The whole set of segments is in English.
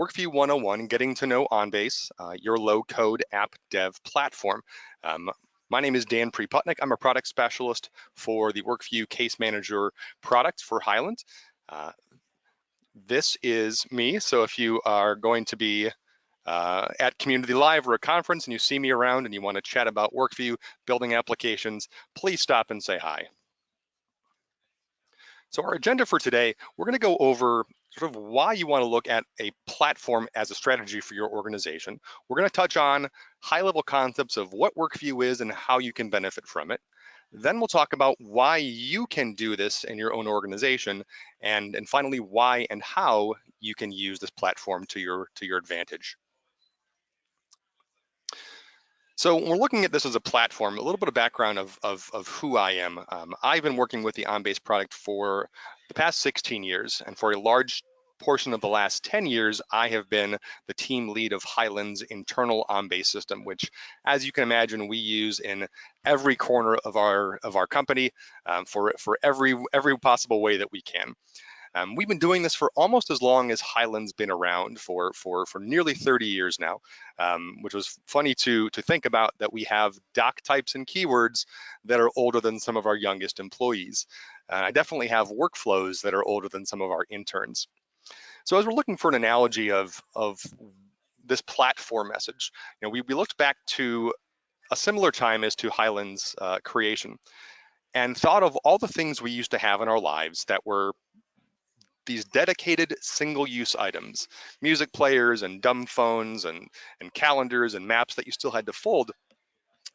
WorkView 101, getting to know OnBase, your low-code app dev platform. My name is Dan Preputnik. I'm a product specialist for the WorkView Case Manager product for Hyland. This is me, so if you are going to be at Community Live or a conference and you see me around and you want to chat about WorkView, building applications, please stop and say hi. So our agenda for today, we're going to go over sort of why you want to look at a platform as a strategy for your organization. We're going to touch on high-level concepts of what WorkView is and how you can benefit from it. Then we'll talk about why you can do this in your own organization, and finally, why and how you can use this platform to your advantage. So when we're looking at this as a platform, a little bit of background of who I am. I've been working with the OnBase product for the past 16 years, and for a large portion of the last 10 years, I have been the team lead of Hyland's internal OnBase system, which, as you can imagine, we use in every corner of our company for every possible way that we can. We've been doing this for almost as long as Hyland's been around, for nearly 30 years now, which was funny to think about, that we have doc types and keywords that are older than some of our youngest employees. I definitely have workflows that are older than some of our interns. So as we're looking for an analogy of this platform message, we looked back to a similar time as to Hyland's creation and thought of all the things we used to have in our lives that were these dedicated single-use items, music players and dumb phones and calendars and maps that you still had to fold.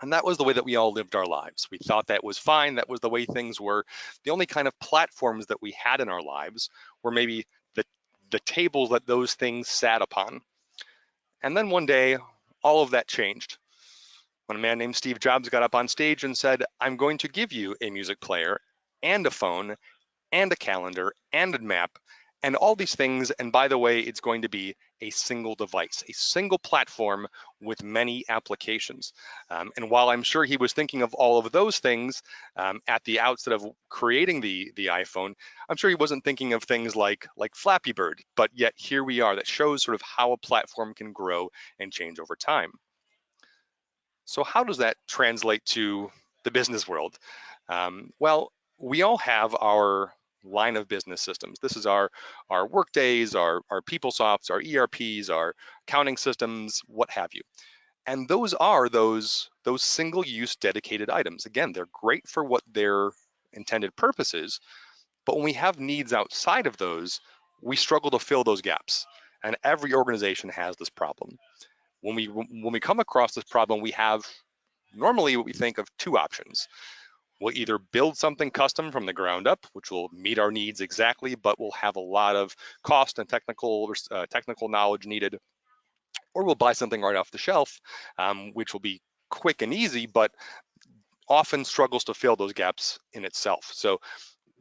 And that was the way that we all lived our lives. We thought that was fine. That was the way things were. The only kind of platforms that we had in our lives were maybe the tables that those things sat upon. And then one day, all of that changed when a man named Steve Jobs got up on stage and said, "I'm going to give you a music player and a phone and a calendar and a map and all these things. And by the way, it's going to be a single device, a single platform with many applications." And while I'm sure he was thinking of all of those things at the outset of creating the iPhone, I'm sure he wasn't thinking of things like Flappy Bird, but yet here we are. That shows sort of how a platform can grow and change over time. So how does that translate to the business world? Well, we all have our line of business systems. This is our Workdays, our PeopleSofts, our ERPs, our accounting systems, what have you. And those are those single-use dedicated items. Again, they're great for what their intended purpose is, but when we have needs outside of those, we struggle to fill those gaps. And every organization has this problem. When we come across this problem, we have normally what we think of two options. We'll either build something custom from the ground up, which will meet our needs exactly, but will have a lot of cost and technical knowledge needed, or we'll buy something right off the shelf, which will be quick and easy, but often struggles to fill those gaps in itself. So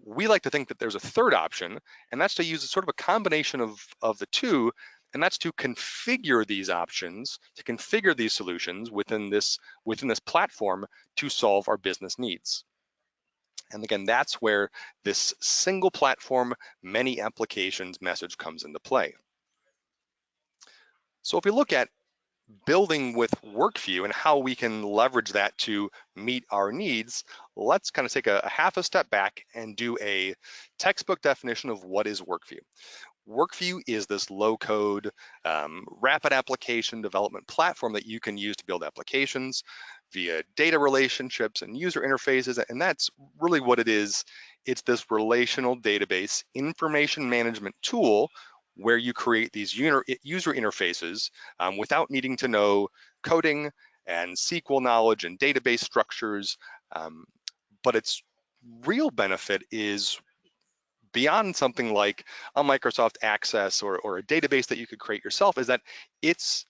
we like to think that there's a third option, and that's to use sort of a combination of the two, and that's to configure these options, to configure these solutions within this platform to solve our business needs. And again, that's where this single platform, many applications message comes into play. So if we look at building with WorkView and how we can leverage that to meet our needs, let's kind of take a half a step back and do a textbook definition of what is WorkView. WorkView is this low-code, rapid application development platform that you can use to build applications via data relationships and user interfaces, and that's really what it is. It's this relational database information management tool where you create these user interfaces without needing to know coding and SQL knowledge and database structures. But its real benefit is beyond something like a Microsoft Access or a database that you could create yourself, is that it's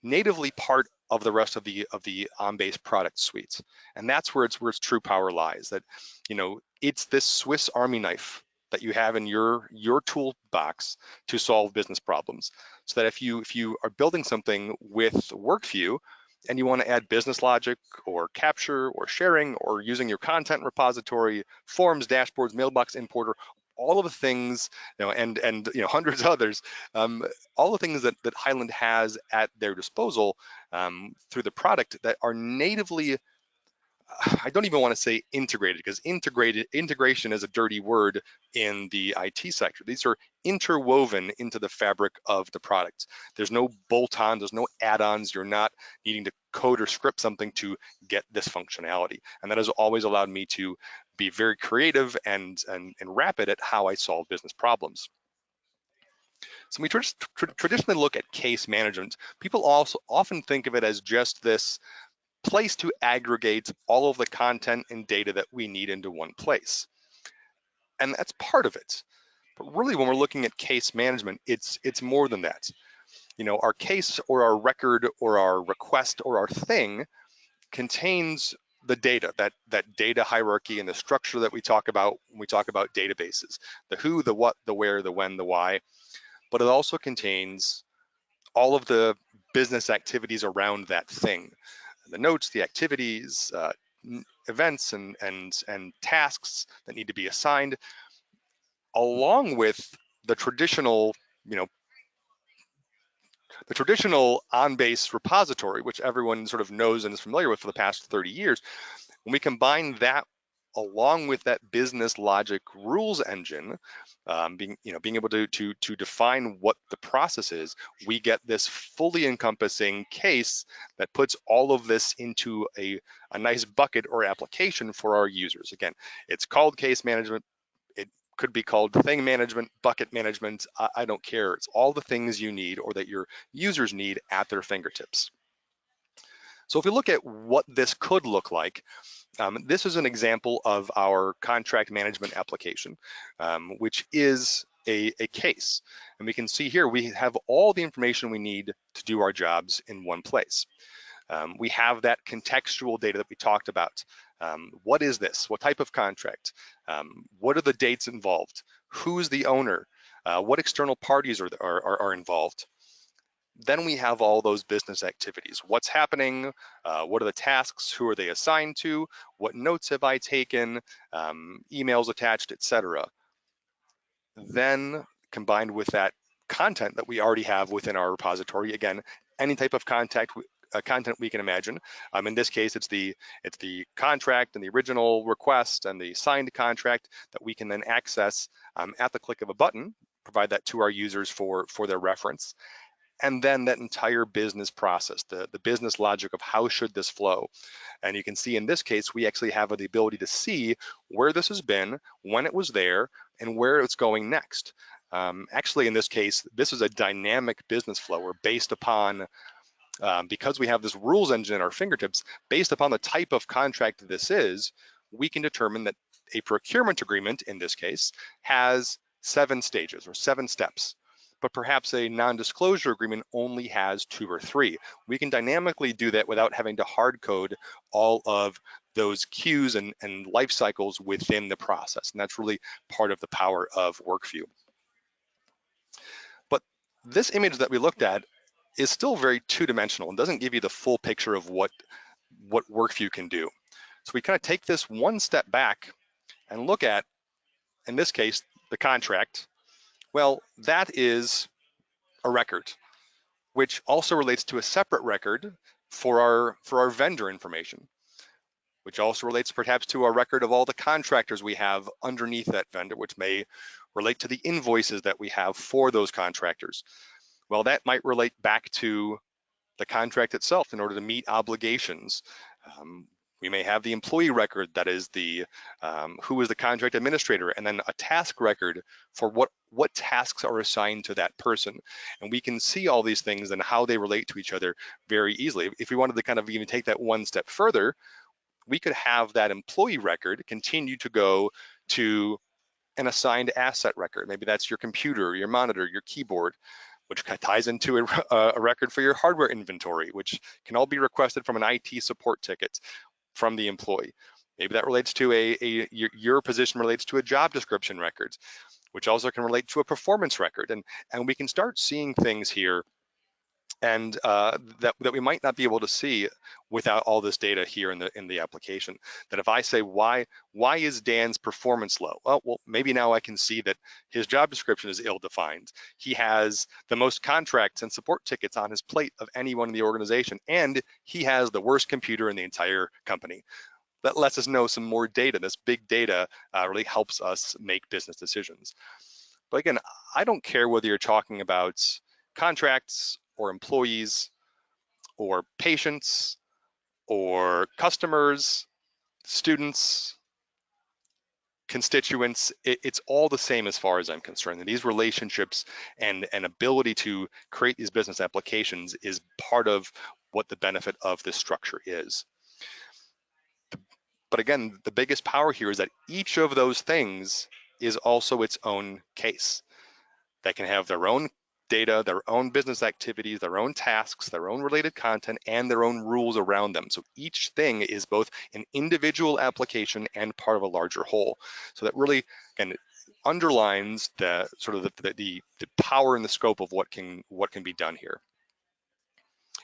natively part of the rest of the OnBase product suites. And that's where its true power lies, that it's this Swiss Army knife that you have in your toolbox to solve business problems. So that if you are building something with WorkView and you want to add business logic or capture or sharing or using your content repository, forms, dashboards, mailbox importer, all of the things, and hundreds of others, all the things that Hyland has at their disposal through the product that are natively, I don't even want to say integrated, because integration is a dirty word in the IT sector. These are interwoven into the fabric of the product. There's no bolt-on, there's no add-ons. You're not needing to code or script something to get this functionality. And that has always allowed me to be very creative and rapid at how I solve business problems. So we traditionally look at case management. People also often think of it as just this place to aggregate all of the content and data that we need into one place. And that's part of it. But really, when we're looking at case management, it's more than that. Our case or our record or our request or our thing contains the data, that data hierarchy and the structure that we talk about when we talk about databases, the who, the what, the where, the when, the why. But it also contains all of the business activities around that thing, the notes, the activities, events, and tasks that need to be assigned, along with the traditional, the traditional OnBase repository, which everyone sort of knows and is familiar with for the past 30 years. When we combine that along with that business logic rules engine, being able to define what the process is, we get this fully encompassing case that puts all of this into a nice bucket or application for our users. Again, it's called case management. It could be called thing management, bucket management. I don't care. It's all the things you need or that your users need at their fingertips. So if we look at what this could look like, this is an example of our contract management application, which is a case. And we can see here, we have all the information we need to do our jobs in one place. We have that contextual data that we talked about. What is this? What type of contract? What are the dates involved? Who's the owner? What external parties are involved? Then we have all those business activities. What's happening? What are the tasks? Who are they assigned to? What notes have I taken? Emails attached, etc. Then combined with that content that we already have within our repository, again, any type of content we can imagine. In this case, it's the contract and the original request and the signed contract that we can then access at the click of a button, provide that to our users for their reference. And then that entire business process, the business logic of how should this flow. And you can see in this case, we actually have the ability to see where this has been, when it was there, and where it's going next. Actually, in this case, this is a dynamic business flow. We're based upon, because we have this rules engine at our fingertips, based upon the type of contract this is, we can determine that a procurement agreement, in this case, has 7 stages or 7 steps. But perhaps a non-disclosure agreement only has 2 or 3. We can dynamically do that without having to hard code all of those queues and life cycles within the process. And that's really part of the power of WorkView. But this image that we looked at is still very two-dimensional and doesn't give you the full picture of what WorkView can do. So we kind of take this one step back and look at, in this case, the contract. Well, that is a record, which also relates to a separate record for our vendor information, which also relates perhaps to a record of all the contractors we have underneath that vendor, which may relate to the invoices that we have for those contractors. Well, that might relate back to the contract itself in order to meet obligations. We may have the employee record, that is the who is the contract administrator, and then a task record for what tasks are assigned to that person. And we can see all these things and how they relate to each other very easily. If we wanted to kind of even take that one step further, we could have that employee record continue to go to an assigned asset record. Maybe that's your computer, your monitor, your keyboard, which ties into a record for your hardware inventory, which can all be requested from an IT support ticket from the employee. Maybe that relates to your position relates to a job description record, which also can relate to a performance record. And we can start seeing things here and that we might not be able to see without all this data here in the application. That if I say why is Dan's performance low? Well, maybe now I can see that his job description is ill-defined. He has the most contracts and support tickets on his plate of anyone in the organization, and he has the worst computer in the entire company. That lets us know some more data. This big data really helps us make business decisions. But again, I don't care whether you're talking about contracts or employees or patients or customers, students, constituents. It's all the same as far as I'm concerned. And these relationships and ability to create these business applications is part of what the benefit of this structure is. But again, the biggest power here is that each of those things is also its own case. That can have their own data, their own business activities, their own tasks, their own related content, and their own rules around them. So each thing is both an individual application and part of a larger whole. So that really, again, underlines the sort of the power and the scope of what can be done here.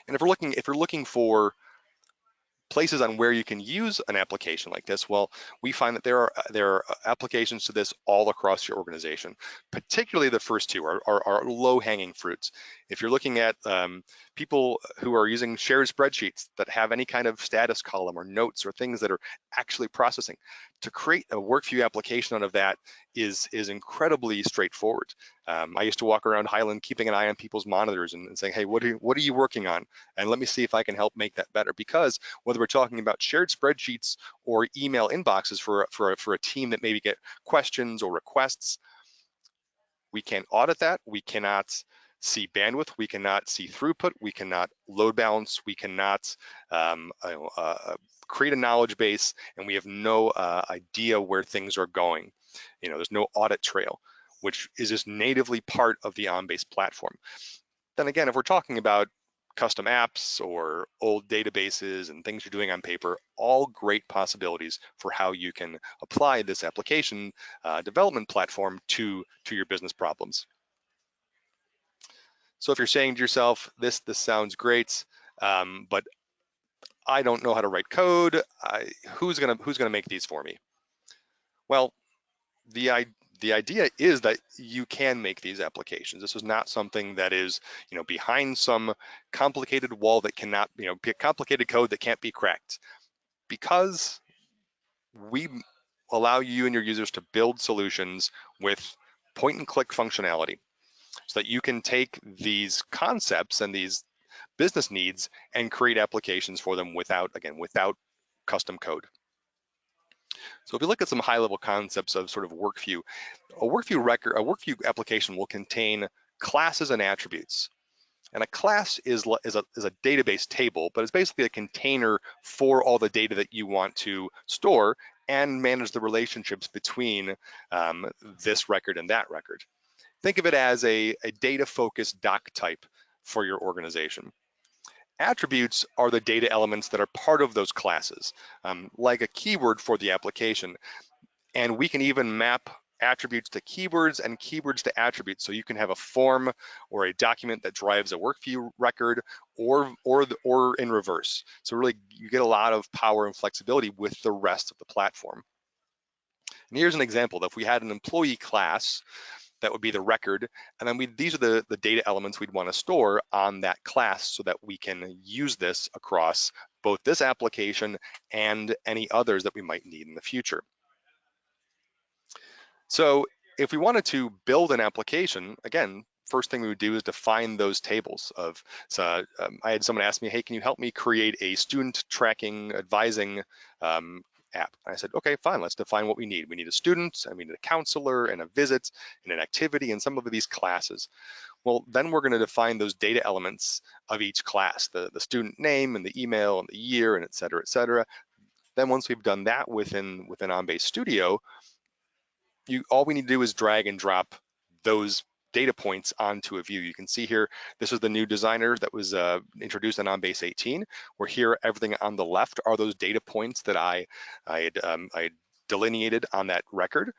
And if you're looking for places on where you can use an application like this, well, we find that there are applications to this all across your organization. Particularly the first two are low-hanging fruits. If you're looking at people who are using shared spreadsheets that have any kind of status column or notes or things that are actually processing, to create a WorkView application out of that is incredibly straightforward. I used to walk around Hyland keeping an eye on people's monitors and saying, hey, what are you working on? And let me see if I can help make that better. Because whether we're talking about shared spreadsheets or email inboxes for a team that maybe get questions or requests, we can't audit that. We cannot see bandwidth. We cannot see throughput. We cannot load balance. We cannot create a knowledge base, and we have no idea where things are going. There's no audit trail, which is just natively part of the OnBase platform. Then again, if we're talking about custom apps or old databases and things you're doing on paper, all great possibilities for how you can apply this application development platform to your business problems. So if you're saying to yourself, this sounds great, but I don't know how to write code, who's gonna make these for me? Well, the idea is that you can make these applications. This is not something that is, behind some complicated wall that cannot, be complicated code that can't be cracked. Because we allow you and your users to build solutions with point and click functionality, so that you can take these concepts and these business needs and create applications for them without custom code. So if you look at some high-level concepts of sort of WorkView, a WorkView application will contain classes and attributes. And a class is a database table, but it's basically a container for all the data that you want to store and manage the relationships between this record and that record. Think of it as a data-focused doc type for your organization. Attributes are the data elements that are part of those classes, like a keyword for the application. And we can even map attributes to keywords and keywords to attributes. So you can have a form or a document that drives a WorkView record or in reverse. So really you get a lot of power and flexibility with the rest of the platform. And here's an example. If we had an employee class, that would be the record. And then these are the data elements we'd want to store on that class so that we can use this across both this application and any others that we might need in the future. So if we wanted to build an application, again, first thing we would do is define those tables of, I had someone ask me, hey, can you help me create a student tracking advising app? I said, okay, fine, let's define what we need. We need a student, and we need a counselor, and a visit, and an activity, and some of these classes. Well, then we're gonna define those data elements of each class, the student name, and the email, and the year, and et cetera, et cetera. Then once we've done that within OnBase Studio, all we need to do is drag and drop those data points onto a view. You can see here, this is the new designer that was introduced on OnBase 18, where here everything on the left are those data points that I delineated on that record.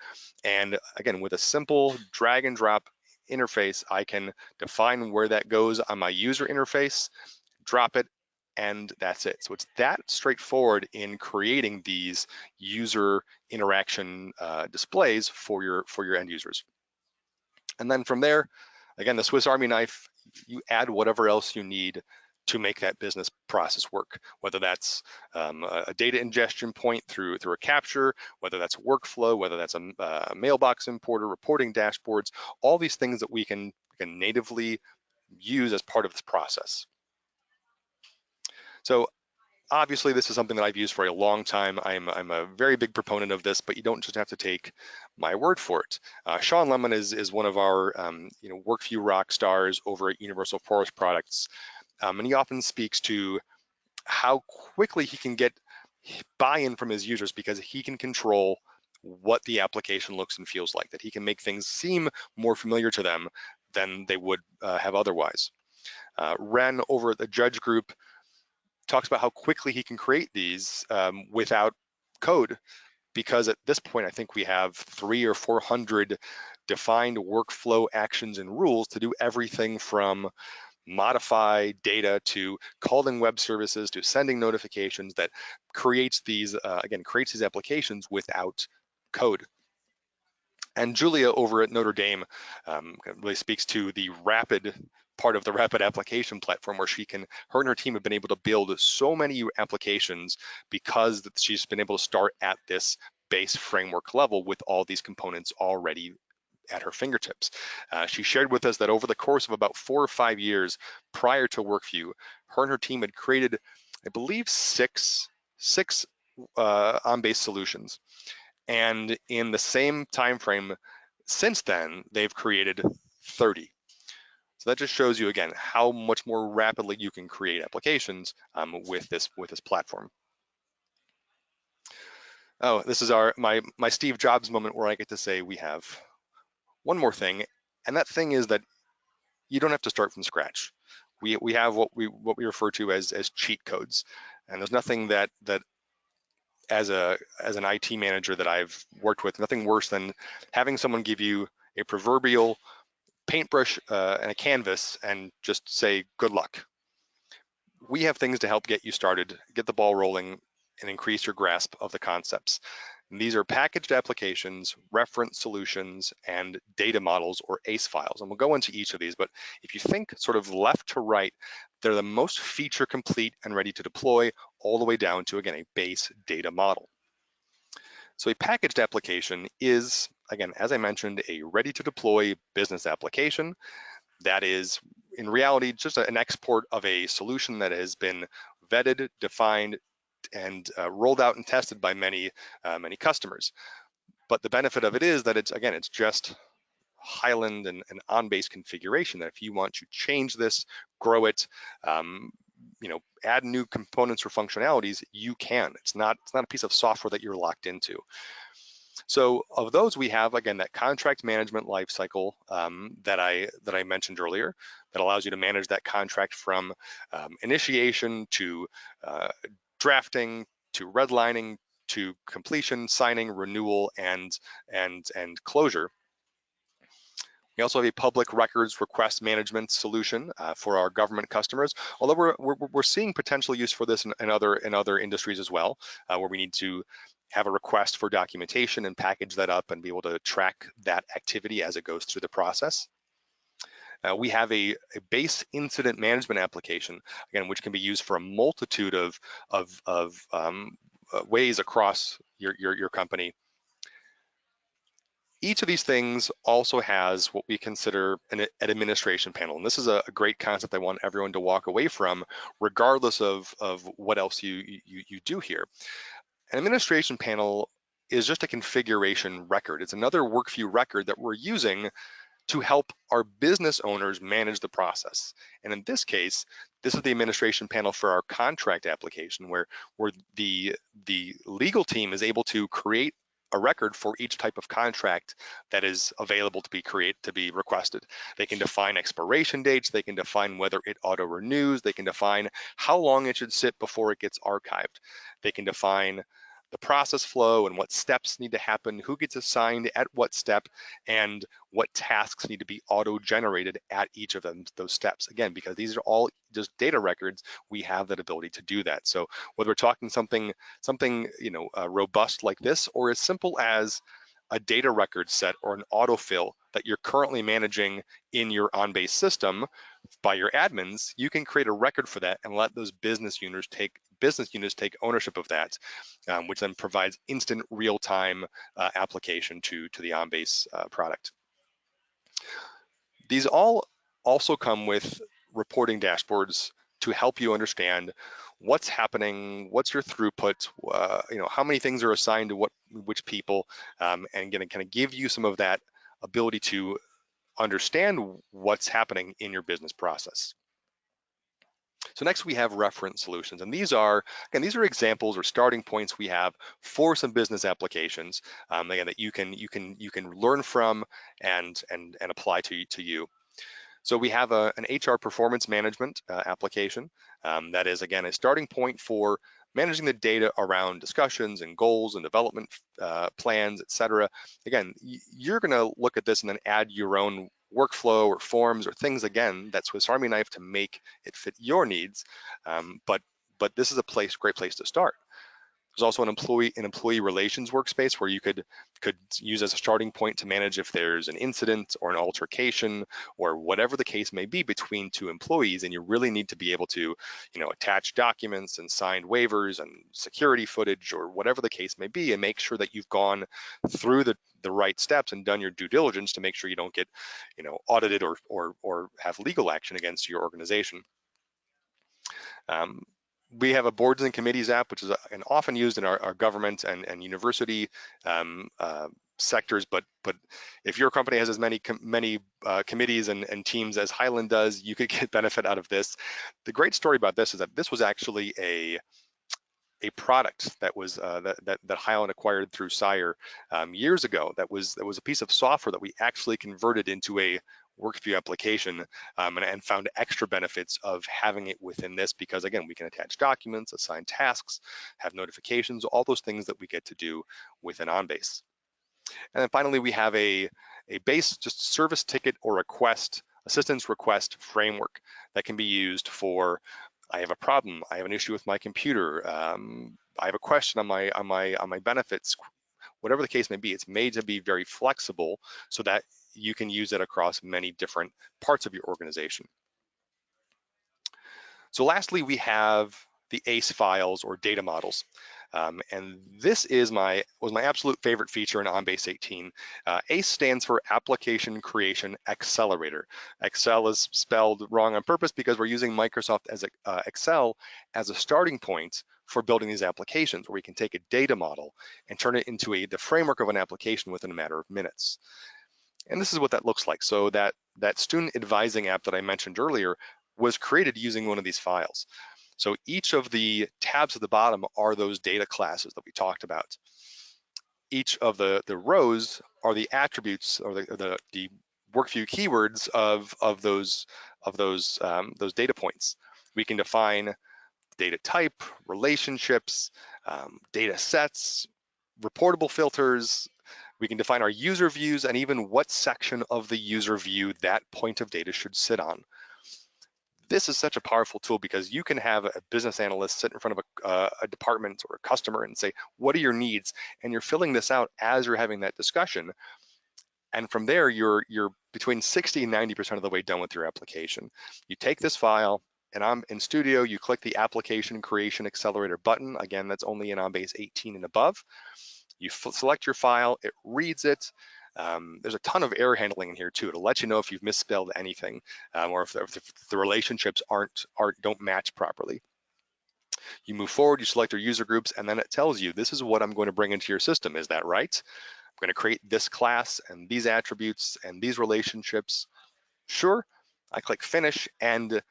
And again, with a simple drag and drop interface, I can define where that goes on my user interface, drop it, and that's it. So it's that straightforward in creating these user interaction displays for your end users. And then from there, again, the Swiss Army knife, you add whatever else you need to make that business process work, whether that's a data ingestion point through a capture, whether that's workflow, whether that's a mailbox importer, reporting dashboards, all these things that we can natively use as part of this process. So obviously, this is something that I've used for a long time. I'm a very big proponent of this, but you don't just have to take my word for it. Sean Lemon is one of our WorkView rock stars over at Universal Forest Products, and he often speaks to how quickly he can get buy-in from his users because he can control what the application looks and feels like, that he can make things seem more familiar to them than they would have otherwise. Ren over at the Judge Group talks about how quickly he can create these without code, because at this point, I think we have 300 or 400 defined workflow actions and rules to do everything from modify data to calling web services to sending notifications that creates these, creates these applications without code. And Julia over at Notre Dame really speaks to the rapid part of the rapid application platform, where her and her team have been able to build so many applications because she's been able to start at this base framework level with all these components already at her fingertips. She shared with us that over the course of about 4 or 5 years prior to WorkView, her and her team had created, I believe, six OnBase solutions. And in the same time frame since then, they've created 30. So that just shows you, again, how much more rapidly you can create applications with this platform. Oh, this is my Steve Jobs moment, where I get to say we have one more thing, and that thing is that you don't have to start from scratch. We have what we refer to as cheat codes, and there's nothing that as an IT manager that I've worked with, nothing worse than having someone give you a proverbial paintbrush and a canvas and just say good luck. We have things to help get you started, get the ball rolling, and increase your grasp of the concepts. And these are packaged applications, reference solutions, and data models, or ACE files. And we'll go into each of these, but if you think sort of left to right, they're the most feature complete and ready to deploy, all the way down to, again, a base data model. So a packaged application is, again, as I mentioned, a ready to deploy business application that is in reality just an export of a solution that has been vetted, defined, and rolled out and tested by many customers. But the benefit of it is that it's just Hyland and OnBase configuration, that if you want to change this, grow it, add new components or functionalities, you can. It's not a piece of software that you're locked into. So of those, we have, again, that contract management lifecycle that I mentioned earlier, that allows you to manage that contract from initiation to drafting to redlining to completion, signing, renewal, and closure. We also have a public records request management solution for our government customers, although we're seeing potential use for this in other industries as well, where we need to have a request for documentation and package that up and be able to track that activity as it goes through the process. We have a base incident management application, again, which can be used for a multitude of ways across your company. Each of these things also has what we consider an administration panel. And this is a great concept I want everyone to walk away from, regardless of what else you do here. An administration panel is just a configuration record. It's another WorkView record that we're using to help our business owners manage the process. And in this case, this is the administration panel for our contract application, where the legal team is able to create a record for each type of contract that is available to be requested. They can define expiration dates, they can define whether it auto renews, they can define how long it should sit before it gets archived. They can define the process flow and what steps need to happen, who gets assigned at what step, and what tasks need to be auto-generated at each of those steps. Again, because these are all just data records, we have that ability to do that. So whether we're talking something robust like this, or as simple as a data record set or an autofill that you're currently managing in your OnBase system by your admins, you can create a record for that and let those business units take ownership of that, which then provides instant real-time application to the OnBase product. These all also come with reporting dashboards to help you understand what's happening, what's your throughput, how many things are assigned to which people, and gonna kind of give you some of that ability to understand what's happening in your business process. So next we have reference solutions, and these are examples or starting points we have for some business applications, again, that you can learn from and apply to you. So we have an HR performance management application that is, again, a starting point for managing the data around discussions and goals and development plans, et cetera. Again, you're gonna look at this and then add your own workflow or forms or things, again, that Swiss Army knife to make it fit your needs. But this is a great place to start. There's also an employee relations workspace where you could use as a starting point to manage if there's an incident or an altercation or whatever the case may be between two employees, and you really need to be able to, attach documents and signed waivers and security footage or whatever the case may be, and make sure that you've gone through the right steps and done your due diligence to make sure you don't get, audited or have legal action against your organization. We have a boards and committees app, which is often used in our government and university sectors. But if your company has as many committees and teams as Hyland does, you could get benefit out of this. The great story about this is that this was actually a product that was that Hyland acquired through Sire years ago. That was a piece of software that we actually converted into a WorkView application and found extra benefits of having it within this, because again, we can attach documents, assign tasks, have notifications, all those things that we get to do within OnBase. And then finally, we have a base just service ticket or assistance request framework that can be used for, I have a problem, I have an issue with my computer, I have a question on my benefits, whatever the case may be. It's made to be very flexible so that you can use it across many different parts of your organization. So lastly, we have the ACE files or data models. And this was my absolute favorite feature in OnBase 18. ACE stands for Application Creation Accelerator. Excel is spelled wrong on purpose because we're using Microsoft Excel as a starting point for building these applications, where we can take a data model and turn it into the framework of an application within a matter of minutes. And this is what that looks like. So that student advising app that I mentioned earlier was created using one of these files. So each of the tabs at the bottom are those data classes that we talked about. Each of the rows are the attributes or the WorkView keywords of those data points. We can define data type, relationships, data sets, reportable filters. We can define our user views and even what section of the user view that point of data should sit on. This is such a powerful tool because you can have a business analyst sit in front of a department or a customer and say, what are your needs? And you're filling this out as you're having that discussion. And from there, you're between 60 and 90% of the way done with your application. You take this file, and I'm in Studio, you click the Application Creation Accelerator button. Again, that's only in OnBase 18 and above. You select your file, it reads it. There's a ton of error handling in here too. It'll let you know if you've misspelled anything or if the relationships don't match properly. You move forward, you select your user groups, and then it tells you, this is what I'm going to bring into your system. Is that right? I'm going to create this class and these attributes and these relationships. Sure. I click finish, and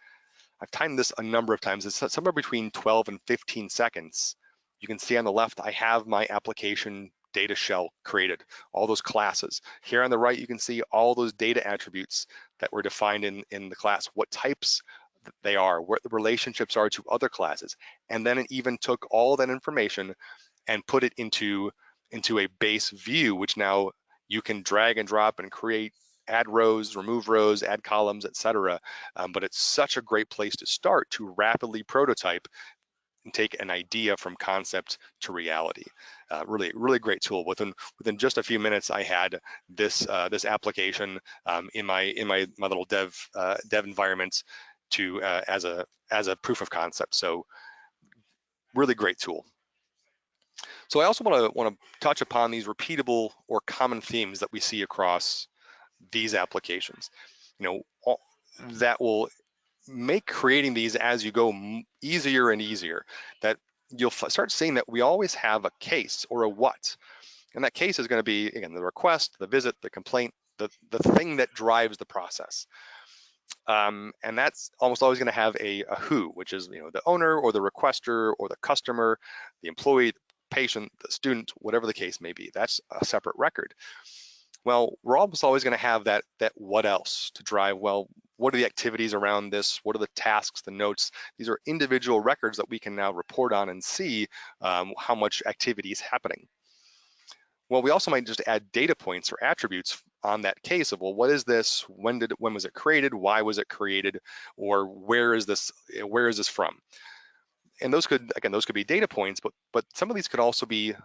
I've timed this a number of times. It's somewhere between 12 and 15 seconds. You can see on the left, I have my application data shell created, all those classes. Here on the right, you can see all those data attributes that were defined in the class, what types they are, what the relationships are to other classes. And then it even took all that information and put it into a base view, which now you can drag and drop and create, add rows, remove rows, add columns, etc. But it's such a great place to start to rapidly prototype and take an idea from concept to reality. Really great tool. Within just a few minutes, I had this application in my little dev environment to as a proof of concept. So really great tool. So I also want to touch upon these repeatable or common themes that we see across these applications. That will make creating these as you go easier and easier. That you'll start seeing that we always have a case or a what, and that case is going to be, again, the request, the visit, the complaint, the thing that drives the process. And that's almost always going to have a who, which is the owner or the requester or the customer, the employee, the patient, the student, whatever the case may be. That's a separate record. Well, we're almost always going to have that what else to drive. Well, what are the activities around this? What are the tasks, the notes? These are individual records that we can now report on and see how much activity is happening. Well, we also might just add data points or attributes on that case of, well, what is this? When was it created? Why was it created? Or where is this from? And those could be data points, but some of these could also be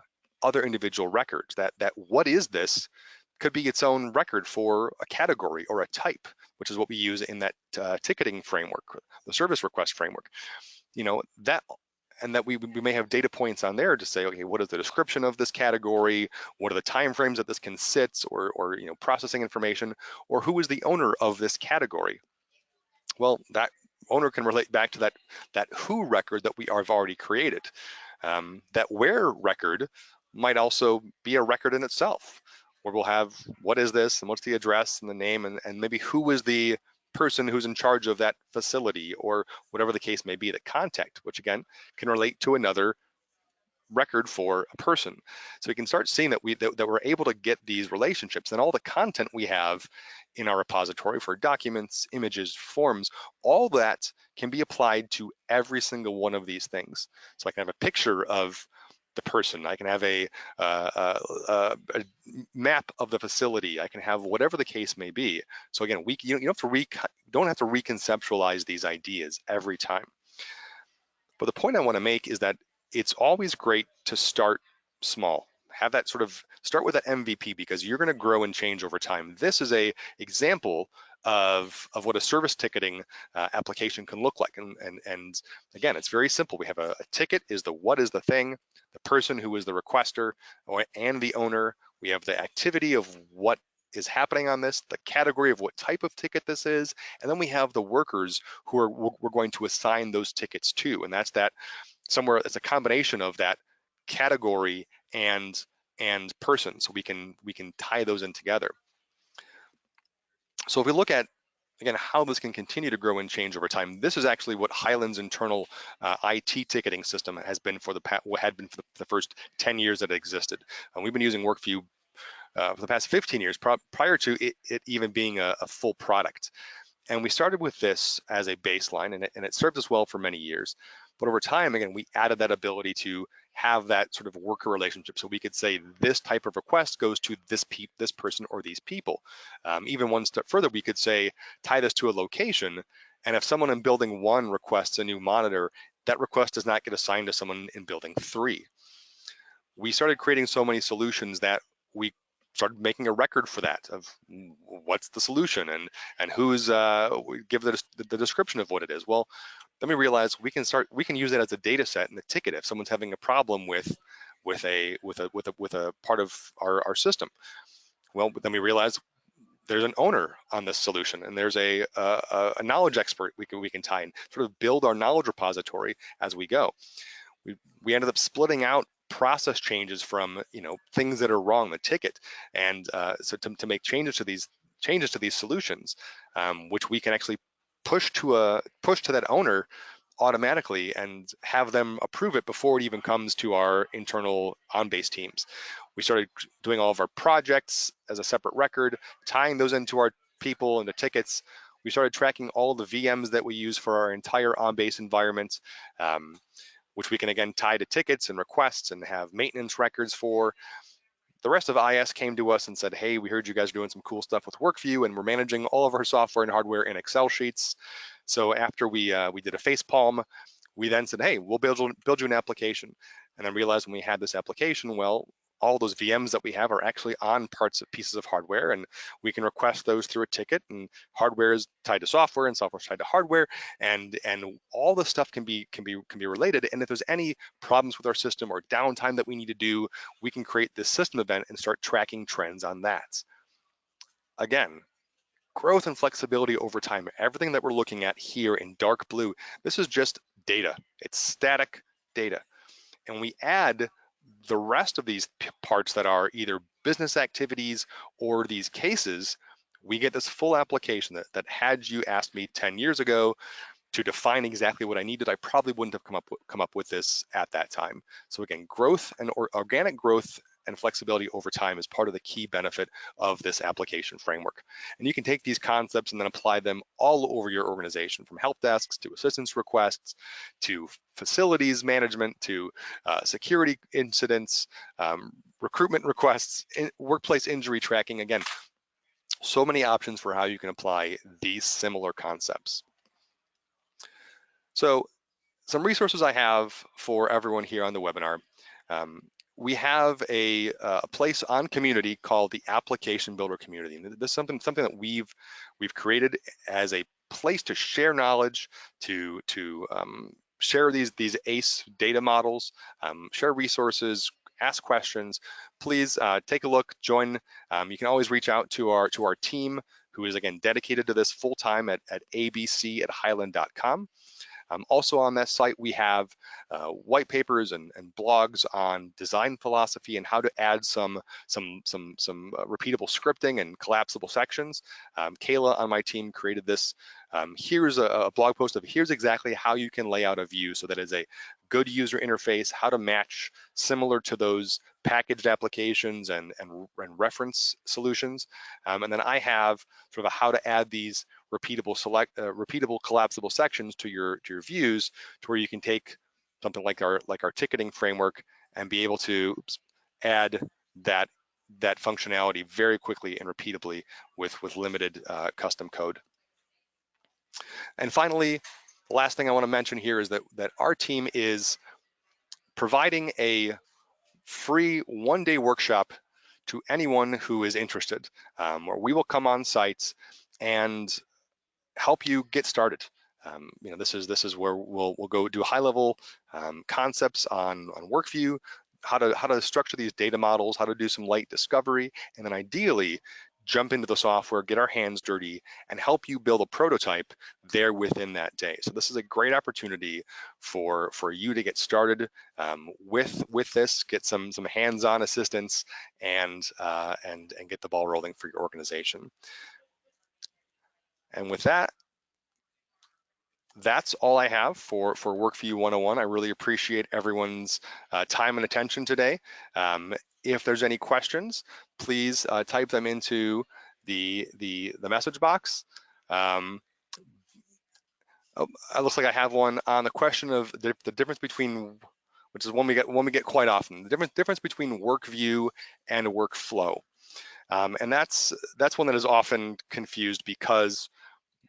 other individual records. That what is this could be its own record for a category or a type, which is what we use in that ticketing framework, the service request framework. And that we may have data points on there to say, okay, what is the description of this category? What are the time frames that this can sit, or processing information, or who is the owner of this category? Well, that owner can relate back to that who record that we have already created. That where record might also be a record in itself, where we'll have what is this and what's the address and the name, and maybe who is the person who's in charge of that facility, or whatever the case may be, the contact, which again can relate to another record for a person. So we can start seeing that we're able to get these relationships, and all the content we have in our repository for documents, images, forms, all that can be applied to every single one of these things. So I can have a picture of the person, I can have a map of the facility, I can have whatever the case may be. So again, you don't have to reconceptualize these ideas every time. But the point I want to make is that it's always great to start small. Have that sort of start with that MVP, because you're going to grow and change over time. This is a example of what a service ticketing application can look like. And again, it's very simple. We have a ticket is the what is the thing, the person who is the requester and the owner. We have the activity of what is happening on this, the category of what type of ticket this is, and then we have the workers who we're going to assign those tickets to. And that's somewhere it's a combination of that category and person, so we can tie those in together. So if we look at, again, how this can continue to grow and change over time, this is actually what Hyland's internal IT ticketing system had been for the first 10 years that it existed. And we've been using WorkView for the past 15 years, prior to it even being a full product. And we started with this as a baseline, and it served us well for many years. But over time, again, we added that ability to have that sort of worker relationship. So we could say this type of request goes to this person or these people. Even one step further, we could say, tie this to a location. And if someone in building 1 requests a new monitor, that request does not get assigned to someone in building 3. We started creating so many solutions that we started making a record for that, of what's the solution and who's we give the description of what it is. Well, then we realized we can use that as a data set in the ticket if someone's having a problem with a part of our system. Well, then we realized there's an owner on this solution, and there's a knowledge expert we can tie in, sort of build our knowledge repository as we go. We ended up splitting out process changes from things that are wrong, the ticket, and so to make changes to these solutions, which we can actually push to that owner automatically and have them approve it before it even comes to our internal OnBase teams. We started doing all of our projects as a separate record, tying those into our people and the tickets. We started tracking all the VMs that we use for our entire OnBase environment. which we can again tie to tickets and requests and have maintenance records for. The rest of IS came to us and said, hey, we heard you guys are doing some cool stuff with WorkView, and we're managing all of our software and hardware in Excel sheets. So after we did a facepalm, we then said, hey, we'll build you an application. And then realized when we had this application, well, all those VMs that we have are actually on pieces of hardware, and we can request those through a ticket, and hardware is tied to software and software is tied to hardware, and all the stuff can be related. And if there's any problems with our system or downtime that we need to do, we can create this system event and start tracking trends on that. Again, growth and flexibility over time. Everything that we're looking at here in dark blue, this is just data. It's static data. And we add the rest of these parts that are either business activities or these cases, we get this full application that had you asked me 10 years ago to define exactly what I needed, I probably wouldn't have come up with this at that time. So again, growth and organic growth and flexibility over time is part of the key benefit of this application framework. And you can take these concepts and then apply them all over your organization, from help desks to assistance requests to facilities management to security incidents, recruitment requests, workplace injury tracking. Again, so many options for how you can apply these similar concepts. So some resources I have for everyone here on the webinar. We have a place on community called the Application Builder Community. And this is something that we've created as a place to share knowledge, to share these ACE data models, share resources, ask questions. Please take a look, join. You can always reach out to our team, who is again dedicated to this full time at abc@hyland.com. Also on that site, we have white papers and blogs on design philosophy and how to add some repeatable scripting and collapsible sections. Kayla on my team created this. Here's a blog post of here's exactly how you can lay out a view so that it's a good user interface, how to match similar to those packaged applications and reference solutions. And then I have sort of a how to add these repeatable collapsible sections to your views, to where you can take something like our ticketing framework and be able to add that functionality very quickly and repeatably with limited custom code. And finally, the last thing I want to mention here is that our team is providing a free one-day workshop to anyone who is interested, where we will come on site and help you get started. You know, this is where we'll go do high-level concepts on WorkView, how to structure these data models, how to do some light discovery, and then ideally jump into the software, get our hands dirty, and help you build a prototype there within that day. So this is a great opportunity for you to get started with this, get some hands-on assistance, and get the ball rolling for your organization. And with that, that's all I have for WorkView 101. I really appreciate everyone's time and attention today. If there's any questions, please type them into the message box. Oh, it looks like I have one on the question of the difference between, which is one we get quite often, the difference between WorkView and workflow. And that's one that is often confused because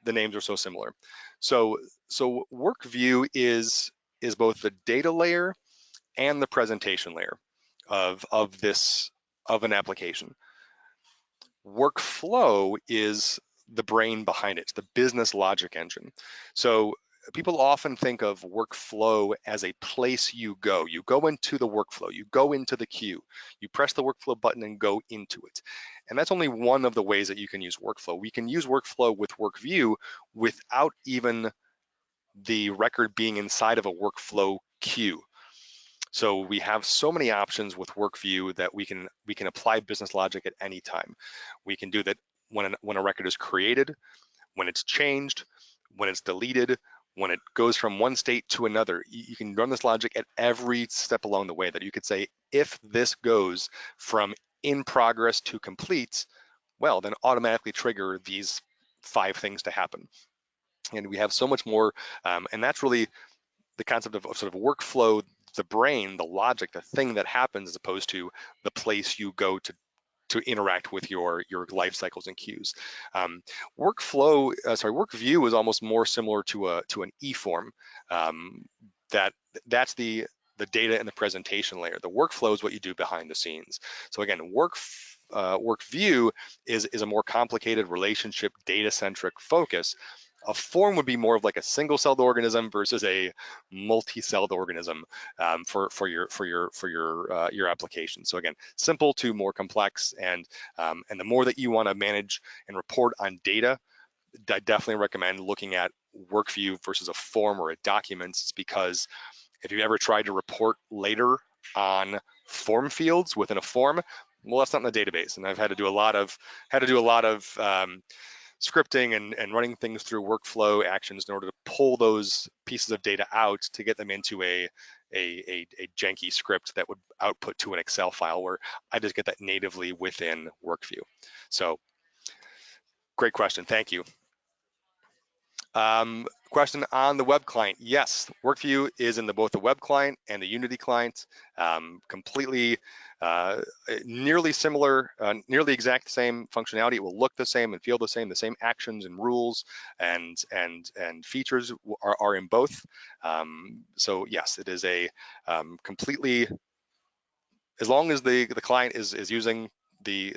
the names are so similar. So WorkView is both the data layer and the presentation layer of an application. Workflow is the brain behind it, the business logic engine. So people often think of workflow as a place you go. You go into the workflow, you go into the queue, you press the workflow button and go into it. And that's only one of the ways that you can use workflow. We can use workflow with WorkView without even the record being inside of a workflow queue. So we have so many options with WorkView that we can apply business logic at any time. We can do that when a record is created, when it's changed, when it's deleted, when it goes from one state to another. You can run this logic at every step along the way. That you could say, if this goes from in progress to complete, well, then automatically trigger these 5 things to happen. And we have so much more, and that's really the concept of sort of workflow, the brain, the logic, the thing that happens, as opposed to the place you go to interact with your life cycles and queues. WorkView is almost more similar to an e-form. That's the data and the presentation layer. The workflow is what you do behind the scenes. So again, WorkView is a more complicated relationship, data-centric focus. A form would be more of like a single-celled organism versus a multi-celled organism for your application. So again, simple to more complex, and the more that you want to manage and report on data, I definitely recommend looking at WorkView versus a form or a document. It's because if you've ever tried to report later on form fields within a form, well, that's not in the database, and I've had to do a lot of scripting and running things through workflow actions in order to pull those pieces of data out to get them into a janky script that would output to an Excel file, where I just get that natively within WorkView. So great question, thank you. Question on the web client. Yes, WorkView is in both the web client and the Unity client. Completely, nearly similar, nearly exact same functionality. It will look the same and feel the same actions and rules and features are in both. So yes, it is a completely, as long as the client is using the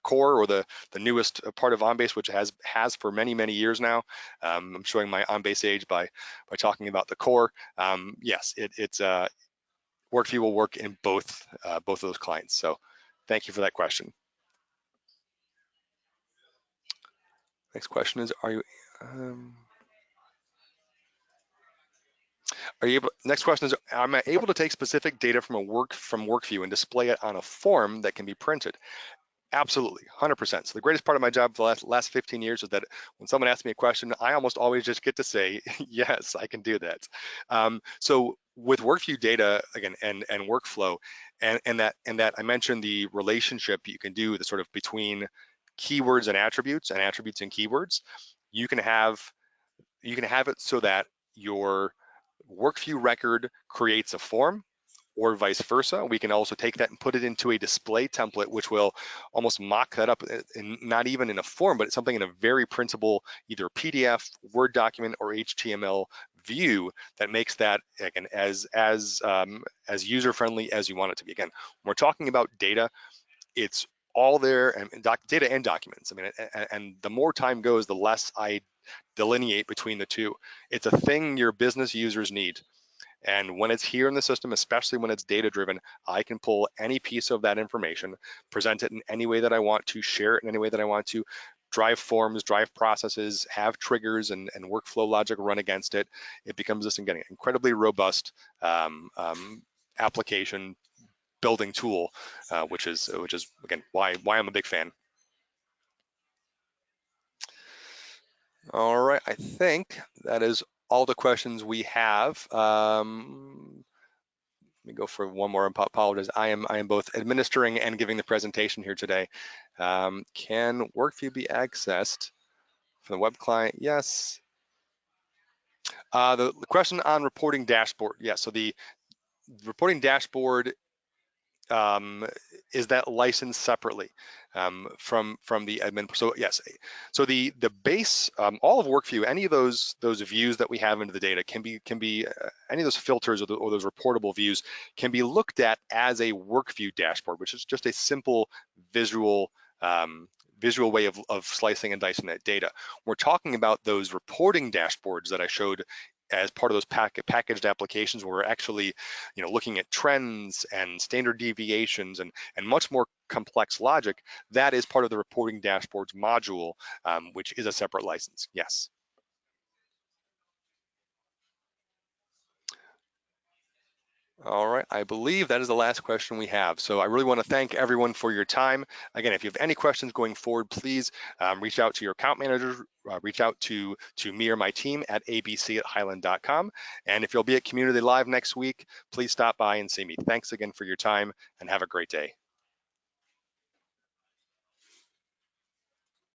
core or the newest part of OnBase, which has for many years now. I'm showing my OnBase age by talking about the core. Yes, it's WorkView will work in both of those clients. So thank you for that question. Next question is, are you able? Next question is, am I able to take specific data from WorkView and display it on a form that can be printed? Absolutely, 100%. So the greatest part of my job for the last 15 years is that when someone asks me a question, I almost always just get to say, yes, I can do that. So with WorkView data, again, and workflow, and that I mentioned the relationship you can do, the sort of between keywords and attributes and keywords, you can have it so that your WorkView record creates a form, or vice versa. We can also take that and put it into a display template, which will almost mock that up, and not even in a form, but it's something in a very printable, either PDF, Word document, or HTML view that makes that, again, as user-friendly as you want it to be. Again, when we're talking about data, it's all there, and data and documents. I mean, and the more time goes, the less I delineate between the two. It's a thing your business users need. And when it's here in the system, especially when it's data driven, I can pull any piece of that information, present it in any way that I want to, share it in any way that I want to, drive forms, drive processes, have triggers and workflow logic run against it. It becomes this, again, incredibly robust application building tool, which is again why I'm a big fan. All right, I think that is all the questions we have. Let me go for one more. Apologize. I am both administering and giving the presentation here today. Can WorkView be accessed from the web client? Yes. The question on reporting dashboard. Yes. So the reporting dashboard, is that licensed separately from the admin? So yes, so the base, all of WorkView, any of those views that we have into the data can be any of those filters or those reportable views can be looked at as a WorkView dashboard, which is just a simple visual way of slicing and dicing that data. We're talking about those reporting dashboards that I showed as part of those packaged applications, where we're actually, looking at trends and standard deviations and much more complex logic. That is part of the reporting dashboards module, which is a separate license. Yes. All right, I believe that is the last question we have. So I really want to thank everyone for your time. Again, if you have any questions going forward, please reach out to your account manager, reach out to me or my team at abc@hyland.com. And if you'll be at Community Live next week, please stop by and see me. Thanks again for your time, and have a great day.